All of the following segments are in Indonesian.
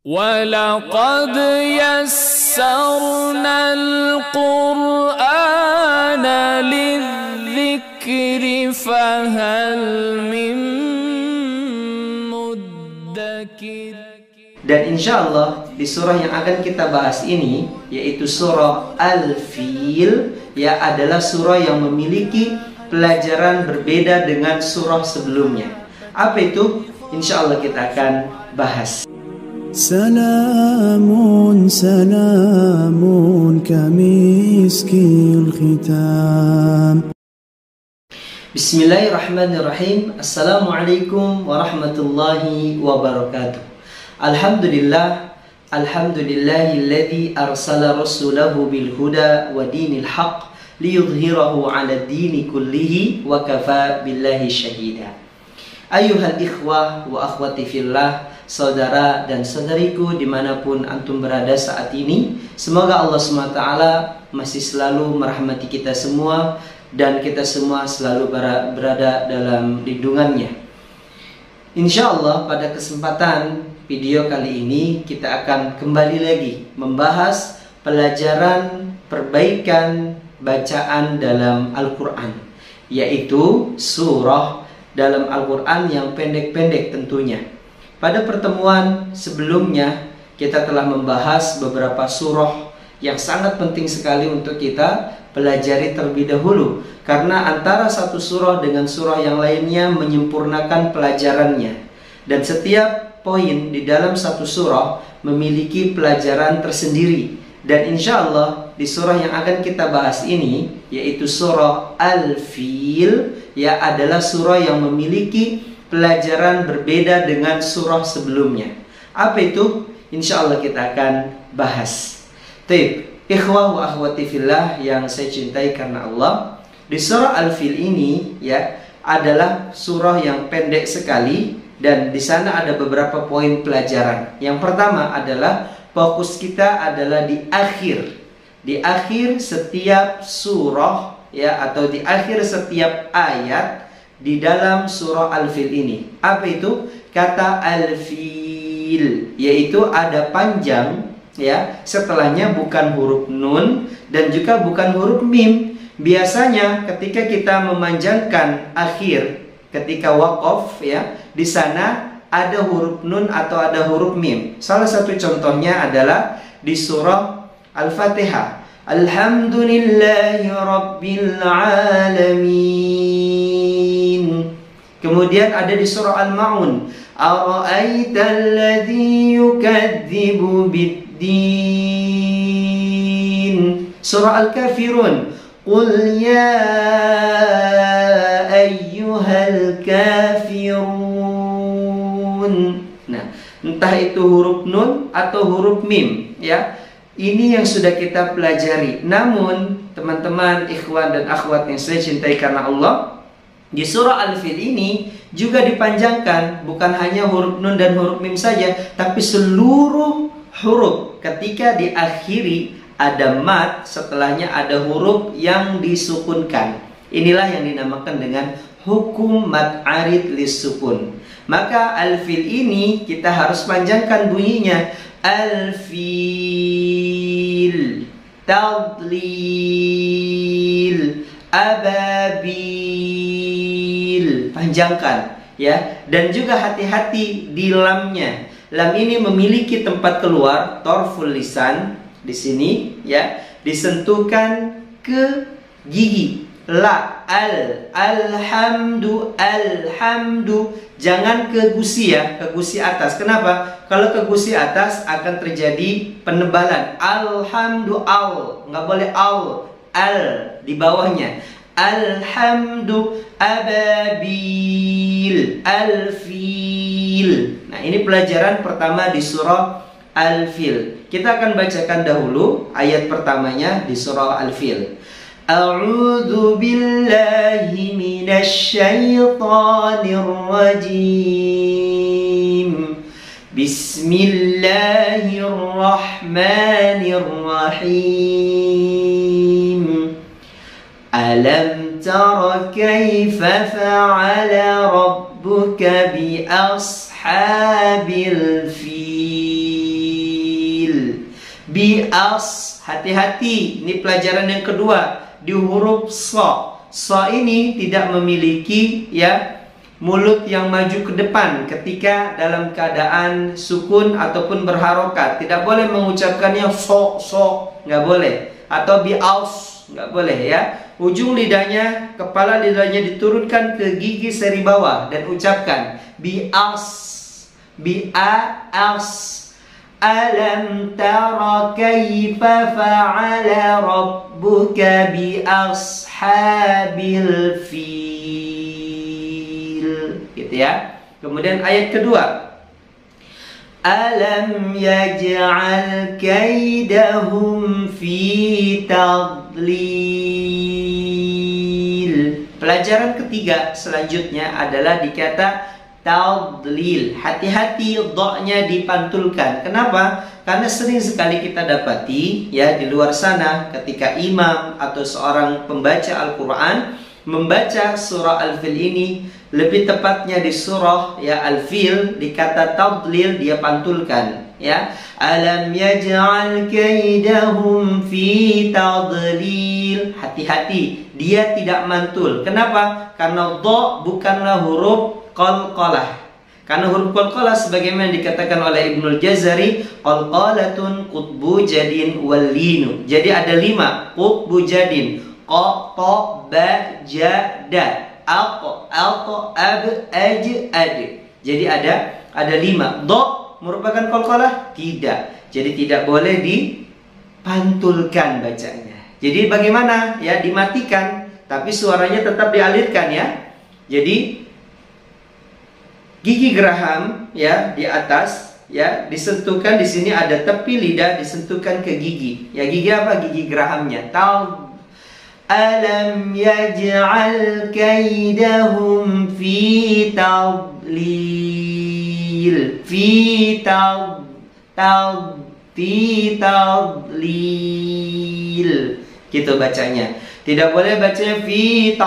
وَلَقَدْ يَسَّرْنَا الْقُرْآنَ لِلذِّكْرِ فَهَلْ مِن مُّدَّكِرٍ. Dan insya Allah di surah yang akan kita bahas ini, yaitu surah Al-Fil, ya, adalah surah yang memiliki pelajaran berbeda dengan surah sebelumnya. Apa itu? Insya Allah kita akan bahas. Salamun salamun kamiskil khitam. Bismillahirrahmanirrahim. Assalamualaikum warahmatullahi wabarakatuh. Alhamdulillah, alhamdulillahilladzi arsala rasulahu bil huda wa dinil haqq liyudhhirahu 'ala dini kullihi wa kafa billahi syahida. Ayyuhal ikhwah wa akhwati fillah, saudara dan saudariku dimanapun antum berada saat ini, semoga Allah SWT masih selalu merahmati kita semua dan kita semua selalu berada dalam lindungannya. Insya Allah pada kesempatan video kali ini kita akan kembali lagi membahas pelajaran perbaikan bacaan dalam Al-Quran, yaitu surah dalam Al-Quran yang pendek-pendek tentunya. Pada pertemuan sebelumnya kita telah membahas beberapa surah yang sangat penting sekali untuk kita pelajari terlebih dahulu, karena antara satu surah dengan surah yang lainnya menyempurnakan pelajarannya, dan setiap poin di dalam satu surah memiliki pelajaran tersendiri. Dan insya Allah di surah yang akan kita bahas ini, yaitu surah Al-Fil, ya, adalah surah yang memiliki pelajaran berbeda dengan surah sebelumnya. Apa itu? Insya Allah kita akan bahas. Taib, ikhwah wa akhwati fillah yang saya cintai karena Allah, di surah Al-Fil ini, ya, adalah surah yang pendek sekali, dan di sana ada beberapa poin pelajaran. Yang pertama adalah fokus kita adalah di akhir setiap surah, ya, atau di akhir setiap ayat di dalam surah Al-Fil ini. Apa itu? Kata Al-Fil, yaitu ada panjang, ya, setelahnya bukan huruf nun dan juga bukan huruf mim. Biasanya ketika kita memanjangkan akhir ketika waqaf, ya, di sana ada huruf nun atau ada huruf mim. Salah satu contohnya adalah di surah Al-Fatihah. Alhamdulillahi Rabbil Alamin. Kemudian ada di surah Al-Ma'un. Ara'aital ladzi yukadzibu biddin. Surah Al-Kafirun. Qul ya ayyuhal kafirun. Nah, entah itu huruf nun atau huruf mim, ya, ini yang sudah kita pelajari. Namun teman-teman, ikhwan dan akhwat yang saya cintai karena Allah, di surah Al-Fil ini juga dipanjangkan, bukan hanya huruf nun dan huruf mim saja, tapi seluruh huruf. Ketika diakhiri ada mad, setelahnya ada huruf yang disukunkan. Inilah yang dinamakan dengan hukum mad arid lisukun. Maka Al-Fil ini kita harus panjangkan bunyinya. Al-Fil, Tadlil, Ababil. Panjangkan, ya. Dan juga hati-hati di lamnya. Lam ini memiliki tempat keluar, torful lisan. Di sini, ya, disentuhkan ke gigi. La, alhamdu, jangan ke gusi, ya, ke gusi atas. Kenapa? Kalau ke gusi atas akan terjadi penebalan. Alhamdu, nggak boleh al di bawahnya. Alhamdu, ababil, alfil. Nah, ini pelajaran pertama di surah Al-Fil. Kita akan bacakan dahulu ayat pertamanya di surah Al-Fil. A'udzu billahi minasy syaithanir rajim. Bismillahirrahmanirrahim. Alam tara kaifa fa'ala rabbuka bi ashabil fil. bi'as, hati-hati. Ini pelajaran yang kedua di huruf so. So ini tidak memiliki ya mulut yang maju ke depan ketika dalam keadaan sukun ataupun berharokat. Tidak boleh mengucapkannya so, nggak boleh. Atau bi'as, nggak boleh ya. Ujung lidahnya, kepala lidahnya diturunkan ke gigi seri bawah dan ucapkan bi'as, bi'as. Alam tara kaifa fa'ala rabbuka bi ashabil fil. Gitu ya. Kemudian ayat kedua. Alam yaj'al kaidahum fi tadlil. Pelajaran ketiga selanjutnya adalah di kata tadlil. Hati-hati do-nya dipantulkan. Kenapa? Karena sering sekali kita dapati ya di luar sana ketika imam atau seorang pembaca Al-Quran membaca surah Al-Fil ini, lebih tepatnya di surah ya Al-Fil, di kata tadlil dia pantulkan ya. Alam yaj'al kaidahum fi tadlil. Hati-hati, dia tidak mantul. Kenapa? Karena do bukanlah huruf qalqalah. Karena huruf qalqalah sebagaimana dikatakan oleh Ibnul Jazari, qalqalatun qutbu jadin walinu. Jadi ada 5 qutbu jadin. Qa, ta, ba, ja, da. Aq, alq, ab, aj, ad. Jadi ada 5. Do merupakan qalqalah? Tidak. Jadi tidak boleh dipantulkan bacanya. Jadi bagaimana? Ya, dimatikan, tapi suaranya tetap dialirkan ya. Jadi gigi geraham ya di atas ya disentuhkan, di sini ada tepi lidah disentuhkan ke gigi. Ya, gigi apa? Gigi gerahamnya. Alam yaj'al kaidahum fi tadlil. Fi tadlil. Gitu bacanya. Tidak boleh bacanya fi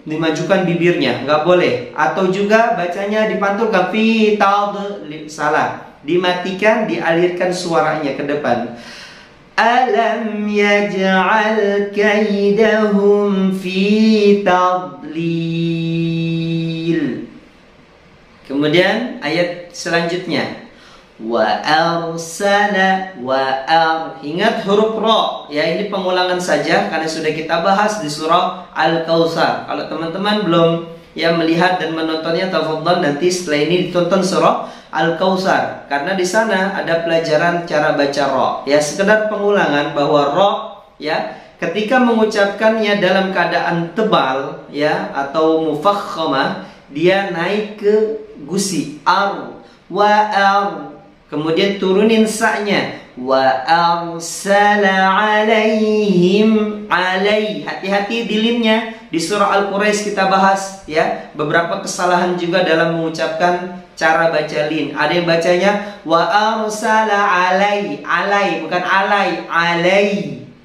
dimajukan bibirnya, nggak boleh. Atau juga bacanya dipantulkan fi tadlil, salah. Dimatikan, dialirkan suaranya ke depan. Alam yaj'al kaidahum fi tadlil. Kemudian ayat selanjutnya wa arsala ingat huruf ro ya, ini pengulangan saja karena sudah kita bahas di surah Al-Kautsar. Kalau teman-teman belum ya melihat dan menontonnya, tafadhol nanti setelah ini ditonton surah Al-Kautsar karena di sana ada pelajaran cara baca ro ya. Sekedar pengulangan bahwa ro ya ketika mengucapkannya dalam keadaan tebal ya atau mufakhamah, dia naik ke gusi kemudian turunin sa-nya wa arsala alaihim hati-hati di limnya. Di surah Al-Quraisy kita bahas ya beberapa kesalahan juga dalam mengucapkan cara baca lin. Ada yang bacanya wa arsala alai bukan alai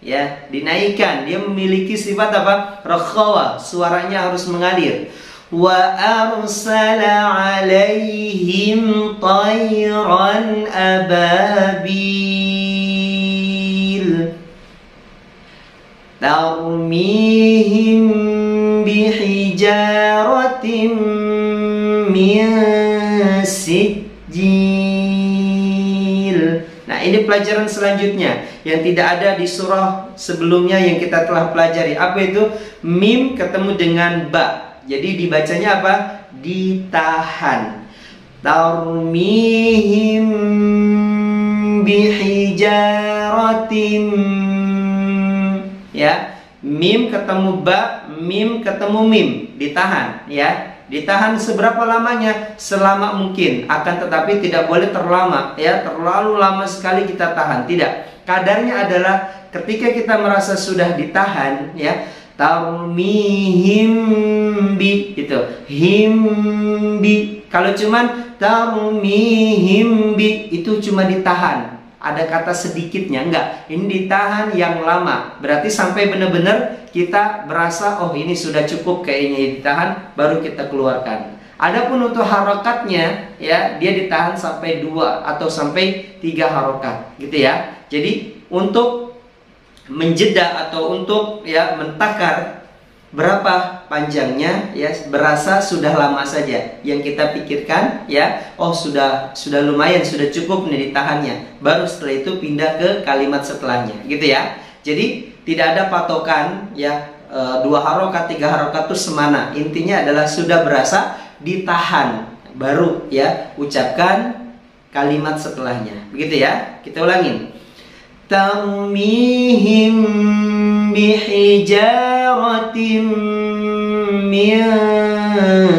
ya, dinaikkan. Dia memiliki sifat apa? Rakhawa, suaranya harus mengalir. Wa arsala alaihim tayran ababil tarmihim bihijaratin min sijil. Nah, ini pelajaran selanjutnya yang tidak ada di surah sebelumnya yang kita telah pelajari. Apa itu? Mim ketemu dengan ba. Jadi dibacanya apa? Ditahan. Tarmihim bihijaratin ya. Mim ketemu ba, mim ketemu mim, ditahan ya. Ditahan seberapa lamanya? Selama mungkin. Akan tetapi tidak boleh terlama ya. Terlalu lama sekali kita tahan, tidak. Kadarnya adalah ketika kita merasa sudah ditahan ya, tarmihim bi gitu. Himbi. Kalau cuman tarmihim bi itu cuma ditahan. Ada kata sedikitnya, enggak. Ini ditahan yang lama. Berarti sampai benar-benar kita berasa oh ini sudah cukup kayaknya ditahan, baru kita keluarkan. Adapun untuk harokatnya ya, dia ditahan sampai 2 atau sampai 3 harokat gitu ya. Jadi untuk menjeda atau untuk ya mentakar berapa panjangnya ya, berasa sudah lama saja yang kita pikirkan ya, oh sudah lumayan, sudah cukup nih ditahannya, baru setelah itu pindah ke kalimat setelahnya gitu ya. Jadi tidak ada patokan ya, 2 harokat 3 harokat itu semana, intinya adalah sudah berasa ditahan baru ya ucapkan kalimat setelahnya begitu ya. Kita ulangin. Tarmihim bihijaratin min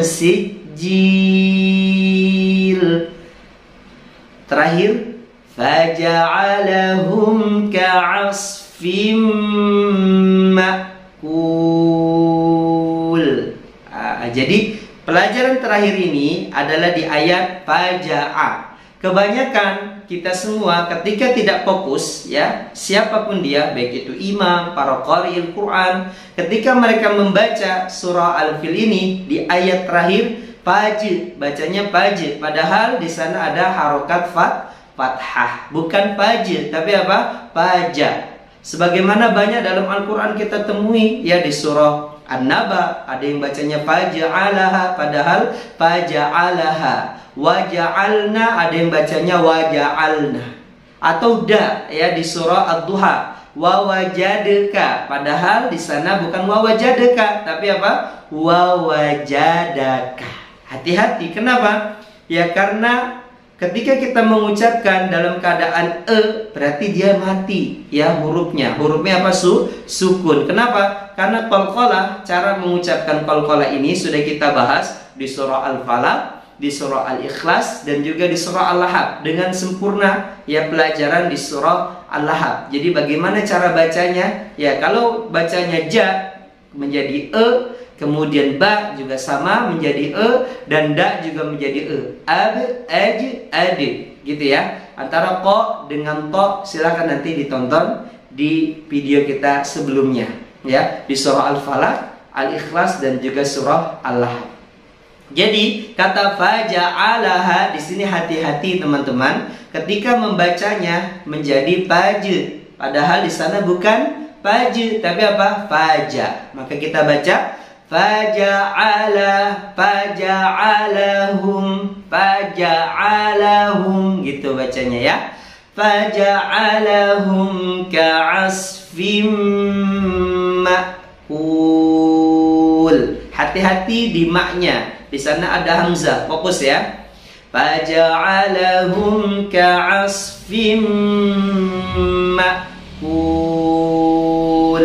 sijil. Terakhir, faja'alahum ka'asfim ma'kul. Jadi pelajaran terakhir ini adalah di ayat faja'a. Kebanyakan kita semua ketika tidak fokus ya, siapapun dia, baik itu imam, para qari'il Quran, ketika mereka membaca surah Al-Fil ini di ayat terakhir faj, bacanya faj, padahal di sana ada harokat fathah, bukan faj tapi apa? Faja. Sebagaimana banyak dalam Al-Quran kita temui ya, di surah An-Naba ada yang bacanya faja'alaha padahal faja'alaha, waja'alna ada yang bacanya waja'alna, atau da ya di surah Ad-Duha wawajadaka padahal di sana bukan wawajadaka tapi apa? Wawajadaka. Hati-hati, kenapa? Ya karena ketika kita mengucapkan dalam keadaan berarti dia mati ya hurufnya. Hurufnya apa? Sukun. Kenapa? Karena qalqalah, cara mengucapkan qalqalah ini sudah kita bahas di surah Al-Falaq, di surah Al-Ikhlas, dan juga di surah Al-Lahab dengan sempurna ya, pelajaran di surah Al-Lahab. Jadi bagaimana cara bacanya? Ya kalau bacanya ja menjadi kemudian ba juga sama menjadi dan da juga menjadi ab, aj, ad gitu ya. Antara ko dengan to silakan nanti ditonton di video kita sebelumnya ya, di surah Al-Falaq, Al-Ikhlas, dan juga surah Al-Lahab. Jadi kata faja'alaha di sini hati-hati teman-teman ketika membacanya menjadi faj, padahal di sana bukan faj tapi apa? Faja. Maka kita baca faja'alahum gitu bacanya ya. Faja'alahum ka'asfim ma'kul. Hati-hati di maknya. Di sana ada hamzah, fokus ya. Faja'alahum ka'asfim ma'kul.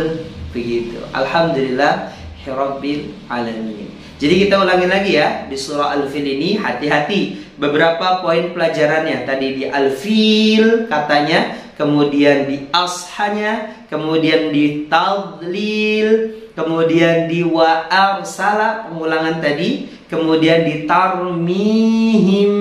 Begitu. Alhamdulillah Rabbil alamin. Jadi kita ulangin lagi ya, di surah Al-Fil ini hati-hati beberapa poin pelajarannya. Tadi di Al-Fil katanya, kemudian di ashanya, kemudian di tadlil, kemudian di wa arsala pengulangan tadi, kemudian di tarmihim,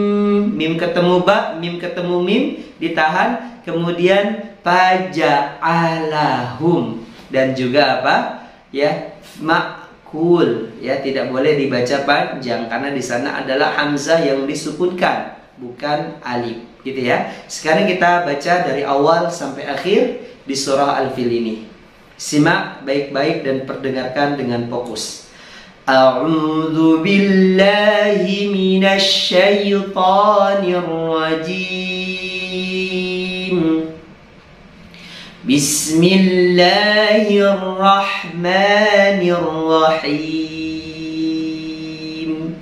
mim ketemu ba, mim ketemu mim ditahan, kemudian faja'alahum, dan juga apa? Ya, makul ya, tidak boleh dibaca panjang karena di sana adalah hamzah yang disukunkan bukan alif gitu ya. Sekarang kita baca dari awal sampai akhir di surah Al-Fil ini. Simak baik-baik dan perdengarkan dengan fokus. A'udzu billahi minasy syaithanir rajim. Bismillahirrahmanirrahim.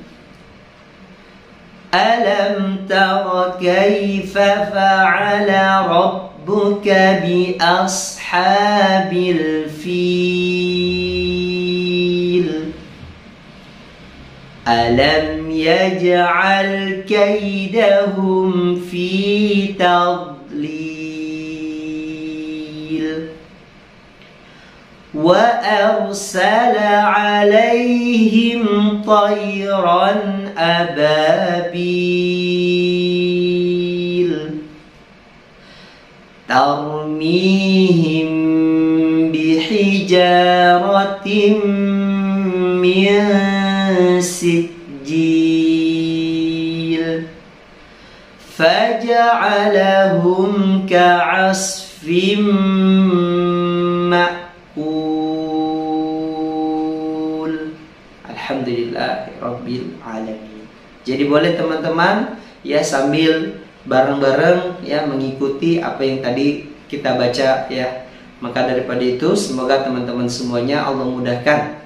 Alam tara kaifa fa'ala rabbuka bi ashabil fil. Alam yaj'al kaidahum fi tadlil. وأرسل عليهم طيرا أبابيل ترميهم بحجارة من سجيل فجعلهم كعصف مأكول. Alhamdulillahirabbil alamin. Jadi boleh teman-teman ya sambil bareng-bareng ya mengikuti apa yang tadi kita baca ya. Maka daripada itu semoga teman-teman semuanya Allah mudahkan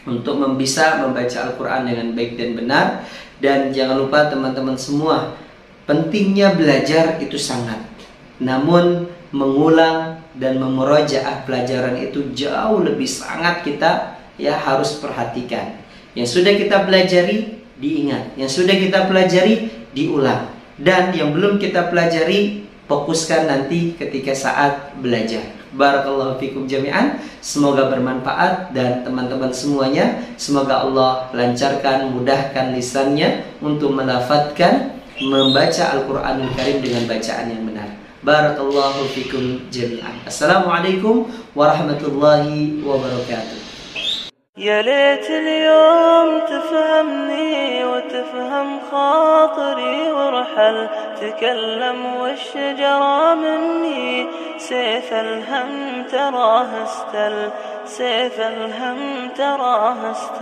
untuk bisa membaca Al-Quran dengan baik dan benar. Dan jangan lupa teman-teman semua, pentingnya belajar itu sangat, namun mengulang dan memurojaah pelajaran itu jauh lebih sangat kita ya harus perhatikan. Yang sudah kita pelajari diingat, yang sudah kita pelajari diulang, dan yang belum kita pelajari fokuskan nanti ketika saat belajar. Barakallahu fikum jami'an. Semoga bermanfaat dan teman-teman semuanya semoga Allah lancarkan, mudahkan lisannya untuk melafadzkan, membaca Al-Quranul Karim dengan bacaan yang benar. Barakallahu fikum jami'an. Assalamualaikum warahmatullahi wabarakatuh. يا ليت اليوم تفهمني وتفهم خاطري وارحل تكلم والشجرة مني سيف الهم تراه استل سيف الهم تراه استل